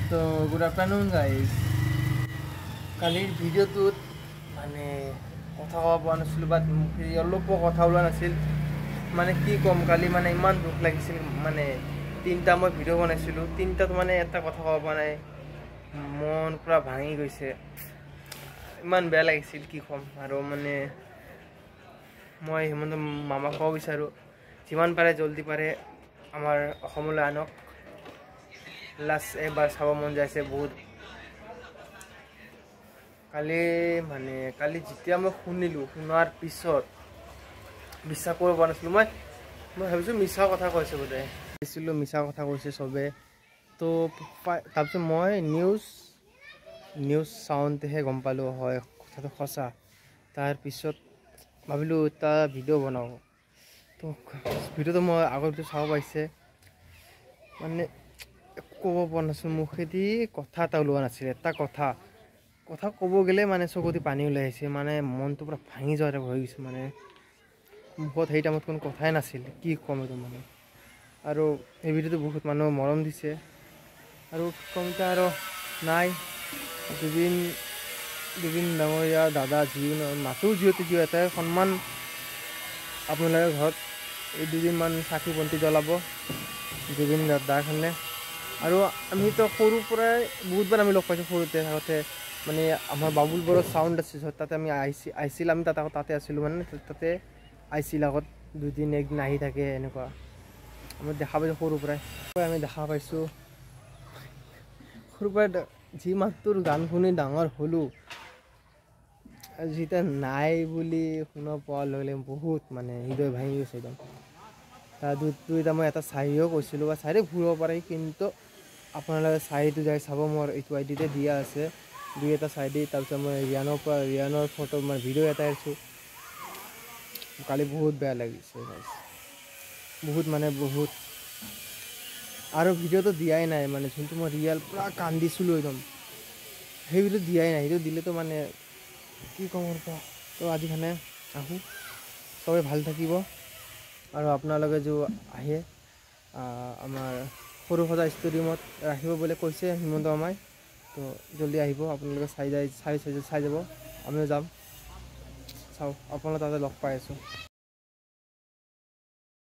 তো good afternoon guys. কালিৰ ভিডিঅ'টোত মানে কথা ক'ব পৰা নাছিলোঁ বা অলপো কথা ওলোৱা নাছিল। মানে কি ক'ম, কালি মানে ইমান দুখ লাগিছিল। মানে 3টা মই ভিডিঅ' বনাইছিলোঁ, 3টাত মানে এটা কথা ক'ব পৰা নাই। মন পূৰা ভাঙি গৈছে, ইমান বেয়া লাগিছিল কি ক'ম। আৰু মানে মই হিমন্ত মামাক ক'ব বিচাৰোঁ, যিমান পাৰে জলদি পাৰে আমাৰ অসমলৈ আনক। লাষ্ট এবাৰ চাব মন যাইছে বহুত। কালি যেতিয়া মই শুনাৰ পিছত বিশ্বাস কৰিব পৰা নাছিলোঁ। মই ভাবিছোঁ মিছা কথা কৈছে বোধে, ভাবিছিলোঁ মিছা কথা কৈছে চবে। তো তাৰপিছত মই নিউজ চাওঁতেহে গম পালোঁ হয় কথাটো সঁচা। তাৰপিছত ভাবিলোঁ এটা ভিডিঅ' বনাওঁ। তো ভিডিঅ'টো মই আগৰ ভিডিঅ' চাব পাইছে, মানে ক'ব পৰা নাছিলোঁ, মুখেদি কথা এটা ওলোৱা নাছিল। এটা কথা ক'ব গ'লে মানে চকুদি পানী ওলাই আহিছে, মানে মনটো পূৰা ভাঙি যোৱা টাইপ হৈ গৈছে। মানে মুখত সেই টাইমত কোনো কথাই নাছিল, কি ক'ম এইটো মানে। আৰু এই ভিডিঅ'টো বহুত মানুহে মৰম দিছে, আৰু কমতে আৰু নাই জুবিন ডাঙৰীয়া দাদা মাতো যিহেতু এটাই সন্মান, আপোনালোকে ঘৰত এই 2 দিনমান চাকি বন্তি জ্বলাব জুবিন দাদাৰ কাৰণে। আৰু আমিতো সৰুৰ পৰাই বহুতবাৰ আমি লগ পাইছোঁ। সৰুতে থাকোঁতে মানে আমাৰ বাবুলবোৰৰ চাউণ্ড আছিল, তাতে আমি আহিছিল আমি তাতে আছিলোঁ। মানে তাতে আহিছিল আগত 2 দিন 1 দিন আহি থাকে এনেকুৱা। আমি দেখা পাইছোঁ সৰুৰ পৰাই সৰুৰ পৰাই যি মাতটোৰ গান শুনি ডাঙৰ হ'লোঁ, যেতিয়া নাই বুলি শুনা পোৱাৰ লগে লগে বহুত মানে হৃদয় ভাঙি গৈছে একদম। তাৰ মই এটা চাৰিও কৈছিলোঁ, বা চাৰি ঘূৰিব পাৰে, কিন্তু আপোনালোকে চাৰিটো যাই চাব। মোৰ এইটো আইডিতে দিয়া আছে 2-এটা চাইডি। তাৰপিছত মই ৰিয়ানৰ ফটো মানে ভিডিঅ' এটা আছোঁ। কালি বহুত বেয়া লাগিছে বহুত, মানে বহুত। আৰু ভিডিঅ'টো দিয়াই নাই, মানে যোনটো মই ৰিয়েল পূৰা কান্দিছিলোঁ একদম, সেই ভিডিঅ' দিয়াই নাই। সেইটো দিলেতো মানে কি ক'ম আৰু। তো আজি কাৰণে আহোঁ, চবেই ভাল থাকিব। আৰু আপোনালোকে আহে আমাৰ সৰু সজা ষ্টেডিয়ামত ৰাখিব বুলি কৈছে হিমন্ত মামাই। তো জলদি আহিব আপোনালোকে, চাই যাব, আমিও যাম। চাওক আপোনালোক তাতে লগ পাই আছোঁ।